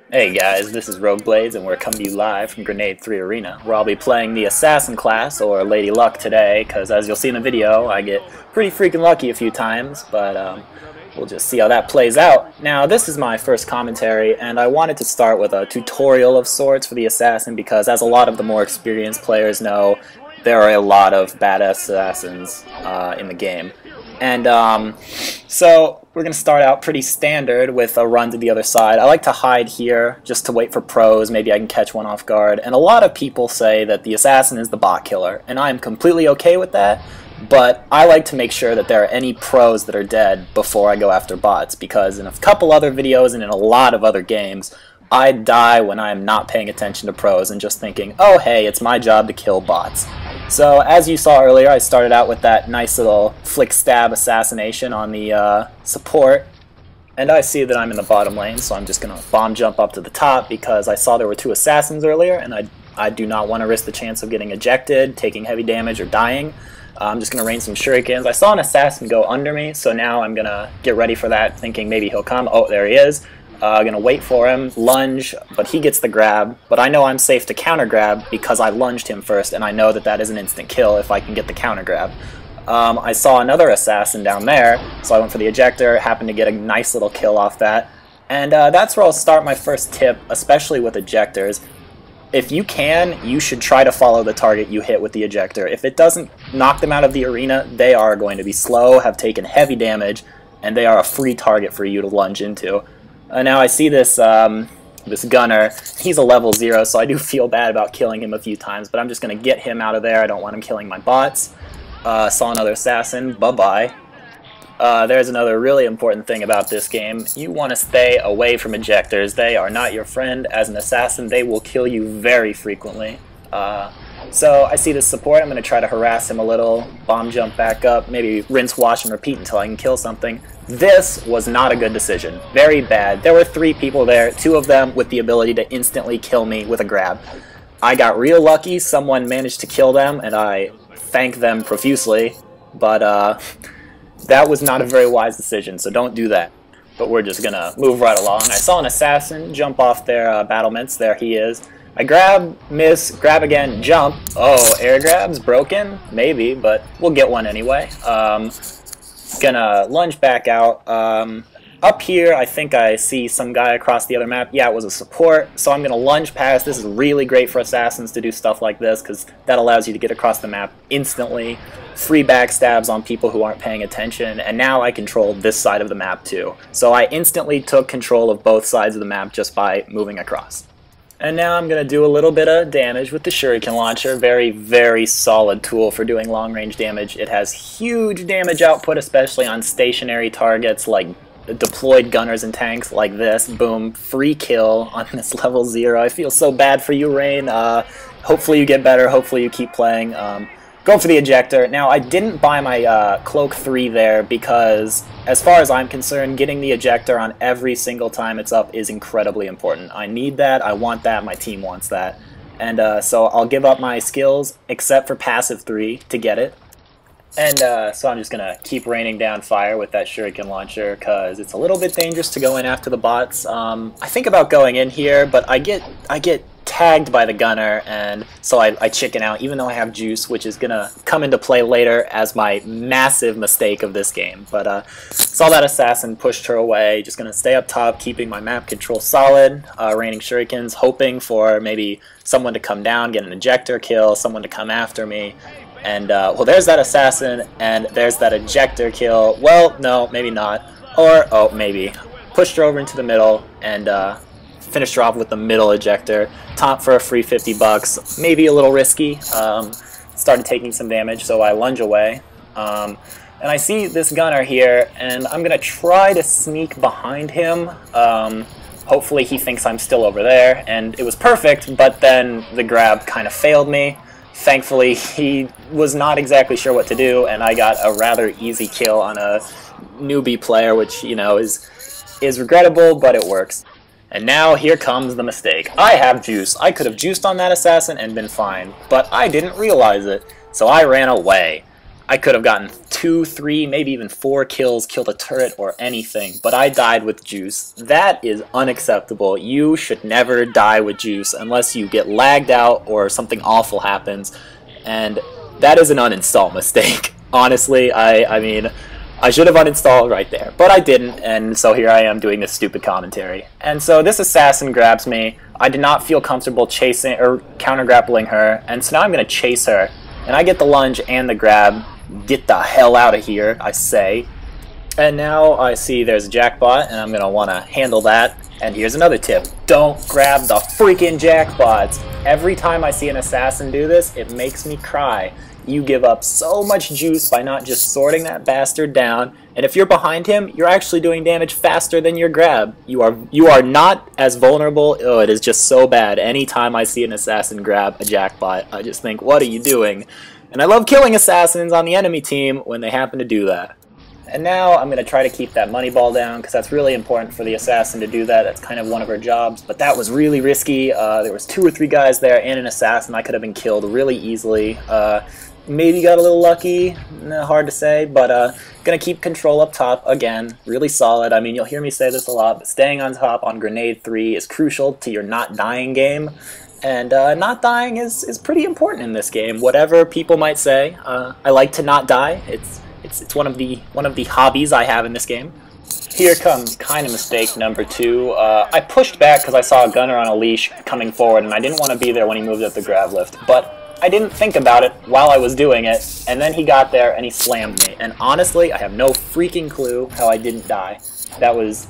Hey guys, this is RogueBlades and we're coming to you live from Grenade 3 Arena, where I'll be playing the Assassin class, or Lady Luck today, because as you'll see in the video, I get pretty freaking lucky a few times, but we'll just see how that plays out. Now, this is my first commentary, and I wanted to start with a tutorial of sorts for the Assassin, because as a lot of the more experienced players know, there are a lot of badass assassins in the game. And so we're going to start out pretty standard with a run to the other side. I like to hide here just to wait for pros. Maybe I can catch one off guard. And a lot of people say that the assassin is the bot killer, and I'm completely okay with that. But I like to make sure that there are any pros that are dead before I go after bots, because in a couple other videos and in a lot of other games, I die when I'm not paying attention to pros and just thinking, oh hey, it's my job to kill bots. So as you saw earlier, I started out with that nice little flick stab assassination on the support, and I see that I'm in the bottom lane, so I'm just going to bomb jump up to the top because I saw there were two assassins earlier, and I do not want to risk the chance of getting ejected, taking heavy damage, or dying. I'm just going to rain some shurikens. I saw an assassin go under me, so now I'm going to get ready for that, thinking maybe he'll come. Oh, there he is. Gonna wait for him, lunge, but he gets the grab, but I know I'm safe to counter grab because I lunged him first, and I know that that is an instant kill if I can get the counter grab. I saw another assassin down there, so I went for the ejector, happened to get a nice little kill off that, and that's where I'll start my first tip, especially with ejectors. If you can, you should try to follow the target you hit with the ejector. If it doesn't knock them out of the arena, they are going to be slow, have taken heavy damage, and they are a free target for you to lunge into. Now I see this this gunner. He's a level 0, so I do feel bad about killing him a few times, but I'm just going to get him out of there. I don't want him killing my bots. Saw another assassin. Bye-bye. There's another really important thing about this game. You want to stay away from ejectors. They are not your friend. As an assassin, they will kill you very frequently. So I see this support. I'm going to try to harass him a little, bomb jump back up, maybe rinse, wash, and repeat until I can kill something. This was not a good decision. Very bad. There were 3 people there, 2 of them with the ability to instantly kill me with a grab. I got real lucky. Someone managed to kill them, and I thank them profusely, but that was not a very wise decision, so don't do that. But we're just going to move right along. I saw an assassin jump off their battlements. There he is. I grab, miss, grab again, jump. Oh, air grab's broken? Maybe, but we'll get one anyway. Gonna lunge back out. Up here, I think I see some guy across the other map. Yeah, it was a support, so I'm gonna lunge past. This is really great for assassins to do stuff like this, because that allows you to get across the map instantly. Free backstabs on people who aren't paying attention, and now I control this side of the map too. So I instantly took control of both sides of the map just by moving across. And now I'm going to do a little bit of damage with the shuriken launcher. Very, very solid tool for doing long-range damage. It has huge damage output, especially on stationary targets like deployed gunners and tanks like this. Boom, free kill on this level 0. I feel so bad for you, Rain. Hopefully you get better. Hopefully you keep playing. Go for the ejector. Now, I didn't buy my Cloak 3 there because, as far as I'm concerned, getting the ejector on every single time it's up is incredibly important. I need that, I want that, my team wants that. And so I'll give up my skills, except for passive 3, to get it. And so I'm just going to keep raining down fire with that shuriken launcher, because it's a little bit dangerous to go in after the bots. I think about going in here, but I get tagged by the gunner, and so I chicken out, even though I have juice, which is gonna come into play later as my massive mistake of this game. But saw that assassin, pushed her away, just gonna stay up top, keeping my map control solid, raining shurikens, hoping for maybe someone to come down, get an ejector kill, someone to come after me. And well, there's that assassin, and there's that ejector kill. Well, no, maybe not. Or, oh, maybe. Pushed her over into the middle, and finished her off with the middle ejector. Top for a free 50 bucks. Maybe a little risky. Started taking some damage, so I lunge away. And I see this gunner here, and I'm going to try to sneak behind him. Hopefully he thinks I'm still over there, and it was perfect, but then the grab kind of failed me. Thankfully, he was not exactly sure what to do, and I got a rather easy kill on a newbie player, which, you know, is regrettable, but it works. And now here comes the mistake. I have juice. I could have juiced on that assassin and been fine, but I didn't realize it, so I ran away. I could have gotten 2, 3, maybe even 4 kills, killed a turret or anything, but I died with juice. That is unacceptable. You should never die with juice unless you get lagged out or something awful happens, and that is an uninstall mistake. Honestly, I mean, I should have uninstalled right there, but I didn't, and so here I am doing this stupid commentary. And so this assassin grabs me. I did not feel comfortable chasing or counter-grappling her, and so now I'm going to chase her. And I get the lunge and the grab. Get the hell out of here, I say. And now I see there's a jackpot, and I'm going to want to handle that. And here's another tip. Don't grab the freaking jackpots. Every time I see an assassin do this, it makes me cry. You give up so much juice by not just sorting that bastard down, and if you're behind him, you're actually doing damage faster than your grab. You are not as vulnerable. Oh, it is just so bad. Anytime I see an assassin grab a jackpot, I just think, what are you doing? And I love killing assassins on the enemy team when they happen to do that. And now I'm going to try to keep that money ball down, because that's really important for the assassin to do that. That's kind of one of her jobs, but that was really risky. There was 2 or 3 guys there and an assassin. I could have been killed really easily. Maybe got a little lucky, hard to say, but gonna keep control up top again, really solid. I mean, you'll hear me say this a lot, but staying on top on Grenade 3 is crucial to your not dying game, and not dying is pretty important in this game, whatever people might say. I like to not die. It's one of the hobbies I have in this game. Here comes kind of mistake number 2. I pushed back because I saw a gunner on a leash coming forward, and I didn't want to be there when he moved up the grab lift, but I didn't think about it while I was doing it, and then he got there and he slammed me. And honestly, I have no freaking clue how I didn't die. That was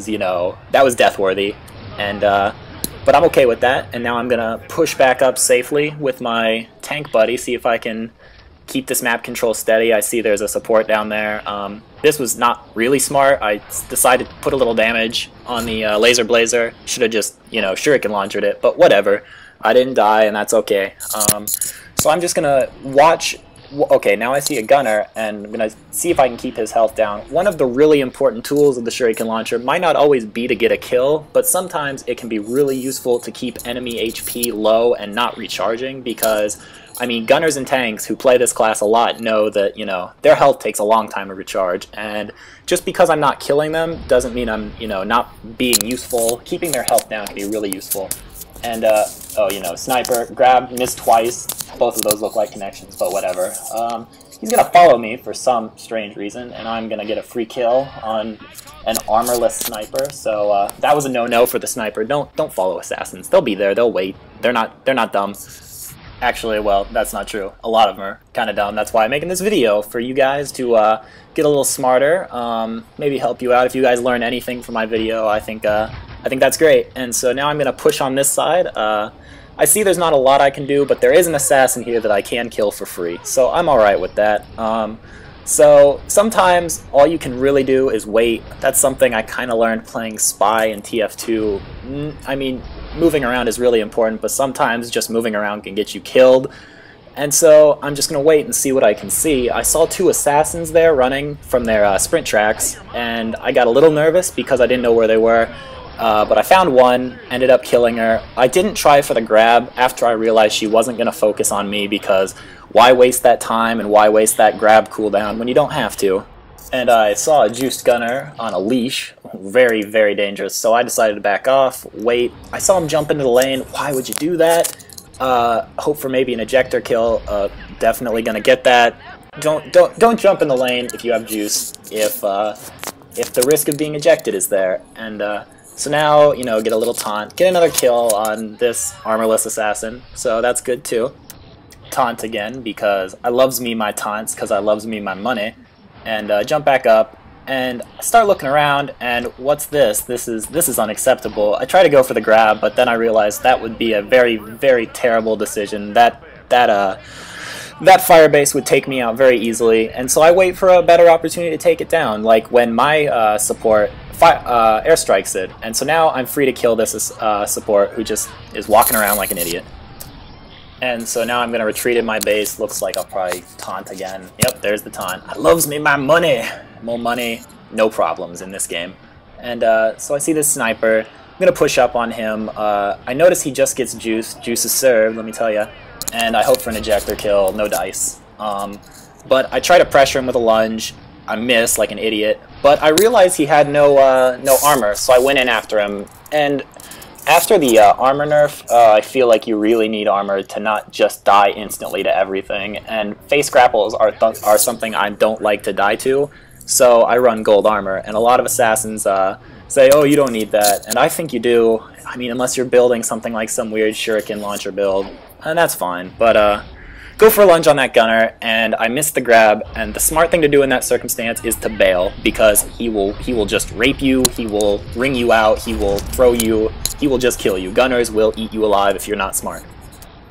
you know, that was death worthy. And but I'm okay with that. And now I'm gonna push back up safely with my tank buddy, see if I can keep this map control steady. I see there's a support down there. This was not really smart. I decided to put a little damage on the laser blazer. Should have just, you know, shuriken launched it, but whatever. I didn't die, and that's okay. So I'm just gonna watch. Okay, now I see a gunner, and I'm gonna see if I can keep his health down. One of the really important tools of the shuriken launcher might not always be to get a kill, but sometimes it can be really useful to keep enemy HP low and not recharging, because I mean, gunners and tanks who play this class a lot know that, you know, their health takes a long time to recharge, and just because I'm not killing them doesn't mean I'm, you know, not being useful. Keeping their health down can be really useful. And, oh, you know, sniper, grab, missed twice. Both of those look like connections, but whatever. He's going to follow me for some strange reason, and I'm going to get a free kill on an armorless sniper. So that was a no-no for the sniper. Don't follow assassins. They'll be there. They'll wait. They're not dumb. Actually, well, that's not true. A lot of them are kind of dumb. That's why I'm making this video, for you guys to get a little smarter, maybe help you out. If you guys learn anything from my video, I think that's great. And so now I'm going to push on this side. I see there's not a lot I can do, but there is an assassin here that I can kill for free, so I'm alright with that. So sometimes all you can really do is wait. That's something I kind of learned playing Spy and TF2. I mean, moving around is really important, but sometimes just moving around can get you killed. And so I'm just going to wait and see what I can see. I saw 2 assassins there running from their sprint tracks, and I got a little nervous because I didn't know where they were. But I found one, ended up killing her. I didn't try for the grab after I realized she wasn't going to focus on me, because why waste that time and why waste that grab cooldown when you don't have to? And I saw a juiced gunner on a leash, very, very dangerous, so I decided to back off, wait. I saw him jump into the lane. Why would you do that? Hope for maybe an ejector kill. Definitely going to get that. Don't jump in the lane if you have juice, if the risk of being ejected is there. And so now, you know, get a little taunt, get another kill on this armorless assassin, so that's good too. Taunt again, because I loves me my taunts, because I loves me my money. And jump back up, and start looking around, and what's this? This is unacceptable. I try to go for the grab, but then I realized that would be a very, very terrible decision. That firebase would take me out very easily, and so I wait for a better opportunity to take it down, like when my support airstrikes it. And so now I'm free to kill this support who just is walking around like an idiot. And so now I'm going to retreat in my base. Looks like I'll probably taunt again. Yep, there's the taunt. I loves me my money. More money, no problems in this game. And so I see this sniper. I'm going to push up on him. I notice he just gets juice. Juice is served, let me tell you. And I hope for an ejector kill. No dice. But I try to pressure him with a lunge. I miss like an idiot. But I realized he had no armor, so I went in after him. And after the armor nerf, I feel like you really need armor to not just die instantly to everything. And face grapples are something I don't like to die to, so I run gold armor. And a lot of assassins say, oh, you don't need that. And I think you do. I mean, unless you're building something like some weird shuriken launcher build, and that's fine. But go for a lunge on that gunner, and I missed the grab, and the smart thing to do in that circumstance is to bail, because he will just rape you, he will wring you out, he will throw you, he will just kill you. Gunners will eat you alive if you're not smart.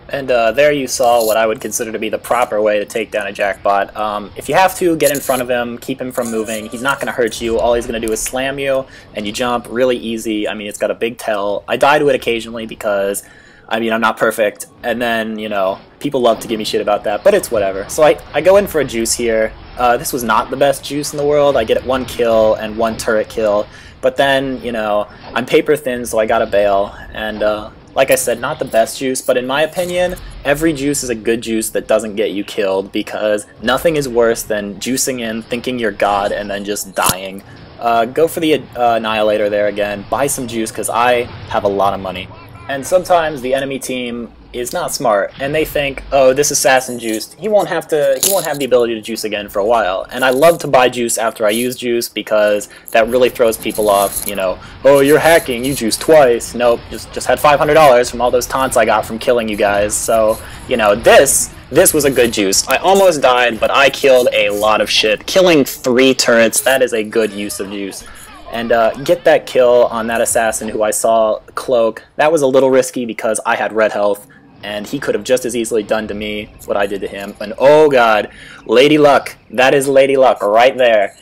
And there you saw what I would consider to be the proper way to take down a jackbot. If you have to, get in front of him, keep him from moving. He's not going to hurt you. All he's going to do is slam you, and you jump really easy. I mean, it's got a big tail. I die to it occasionally because, I mean, I'm not perfect. And then, you know, people love to give me shit about that, but it's whatever. So I go in for a juice here. This was not the best juice in the world. I get 1 kill and 1 turret kill. But then, you know, I'm paper thin, so I gotta bail. And, like I said, not the best juice, but in my opinion, every juice is a good juice that doesn't get you killed, because nothing is worse than juicing in, thinking you're God, and then just dying. Go for the Annihilator there again, buy some juice, because I have a lot of money. And sometimes the enemy team is not smart, and they think, oh, this assassin juiced, he won't have the ability to juice again for a while. And I love to buy juice after I use juice, because that really throws people off, you know, oh, you're hacking, you juiced twice. Nope, just had $500 from all those taunts I got from killing you guys. So, you know, this was a good juice. I almost died, but I killed a lot of shit. Killing 3 turrets, that is a good use of juice. And get that kill on that assassin who I saw cloak. That was a little risky because I had red health, and he could have just as easily done to me what I did to him. And oh god, Lady Luck. That is Lady Luck right there.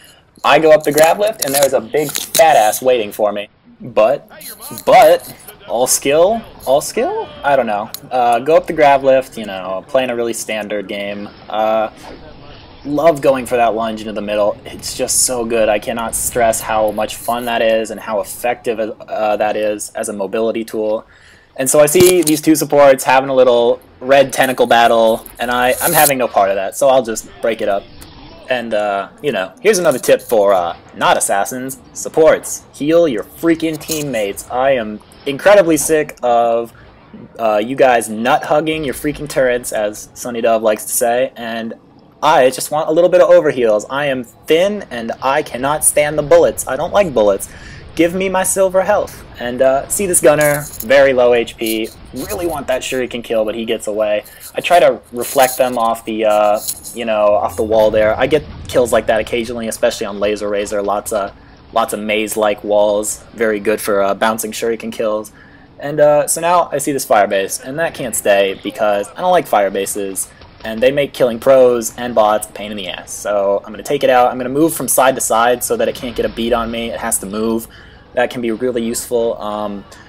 I go up the grab lift, and there's a big fat ass waiting for me. But, all skill? I don't know. Go up the grab lift, you know, playing a really standard game. Love going for that lunge into the middle. It's just so good. I cannot stress how much fun that is and how effective that is as a mobility tool. And so I see these 2 supports having a little red tentacle battle, and I'm having no part of that, so I'll just break it up. And, you know, here's another tip for not assassins, supports. Heal your freaking teammates. I am incredibly sick of you guys nut-hugging your freaking turrets, as Sunny Dove likes to say, and I just want a little bit of overheals. I am thin, and I cannot stand the bullets. I don't like bullets. Give me my silver health. And see this gunner, very low HP. Really want that shuriken kill, but he gets away. I try to reflect them off the, you know, off the wall there. I get kills like that occasionally, especially on Laser Razor. Lots of maze-like walls. Very good for bouncing shuriken kills. And so now I see this firebase, and that can't stay because I don't like firebases. And they make killing pros and bots a pain in the ass. So I'm going to take it out. I'm going to move from side to side so that it can't get a beat on me. It has to move. That can be really useful.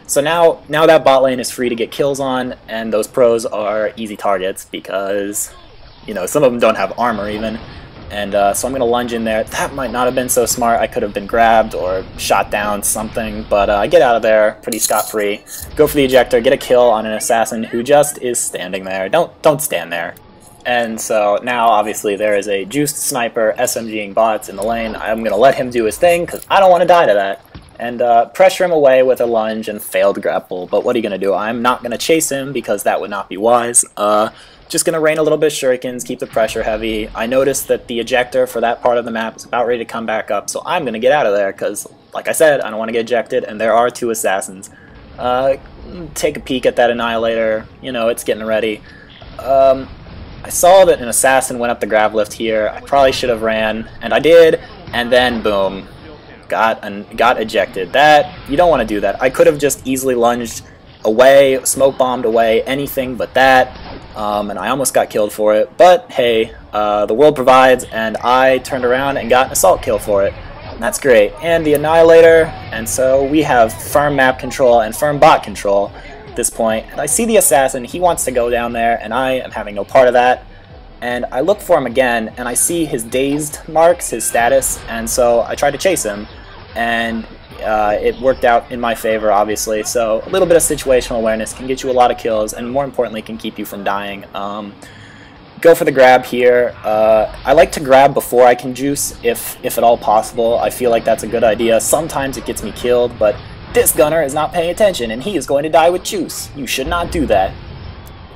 So now that bot lane is free to get kills on, and those pros are easy targets because, you know, some of them don't have armor even. And so I'm going to lunge in there. That might not have been so smart. I could have been grabbed or shot down something, but I get out of there pretty scot-free. Go for the ejector, get a kill on an assassin who just is standing there. Don't stand there. And so now, obviously, there is a juiced sniper SMGing bots in the lane. I'm going to let him do his thing, because I don't want to die to that. And pressure him away with a lunge and failed grapple. But what are you going to do? I'm not going to chase him, because that would not be wise. Just going to rain a little bit of shurikens, keep the pressure heavy. I noticed that the ejector for that part of the map is about ready to come back up, so I'm going to get out of there, because, like I said, I don't want to get ejected, and there are 2 assassins. Take a peek at that Annihilator. You know, it's getting ready. I saw that an assassin went up the grab lift here. I probably should have ran, and I did, and then boom, got ejected. That, you don't want to do that. I could have just easily lunged away, smoke bombed away, anything but that, and I almost got killed for it. But hey, the world provides, and I turned around and got an assault kill for it. And that's great. And the Annihilator, and so we have firm map control and firm bot control. This point, and I see the assassin. He wants to go down there, and I am having no part of that. And I look for him again, and I see his dazed marks, his status, and so I try to chase him, and it worked out in my favor, obviously. So a little bit of situational awareness can get you a lot of kills, and more importantly, can keep you from dying. go for the grab here. I like to grab before I can juice, if at all possible. I feel like that's a good idea. Sometimes it gets me killed, but this gunner is not paying attention, and he is going to die with juice. You should not do that.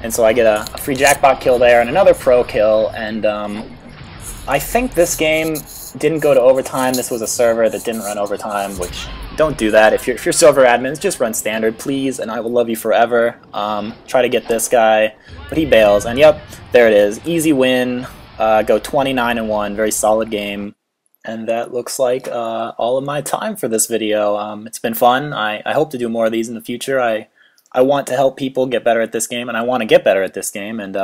And so I get a free jackpot kill there, and another pro kill, and I think this game didn't go to overtime. This was a server that didn't run overtime, which, don't do that. If you're server admins, just run standard, please, and I will love you forever. Try to get this guy, but he bails, and yep, there it is. Easy win, go 29-1, very solid game. And that looks like all of my time for this video. It's been fun. I hope to do more of these in the future. I want to help people get better at this game, and I want to get better at this game, and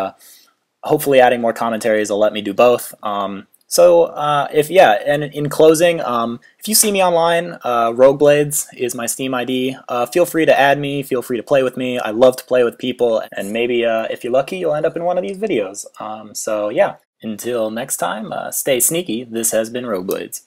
hopefully adding more commentaries will let me do both. And in closing, if you see me online, RogueBlades is my Steam ID. Feel free to add me, feel free to play with me. I love to play with people, and maybe if you're lucky, you'll end up in one of these videos. So yeah, until next time, stay sneaky. This has been RogueBlades.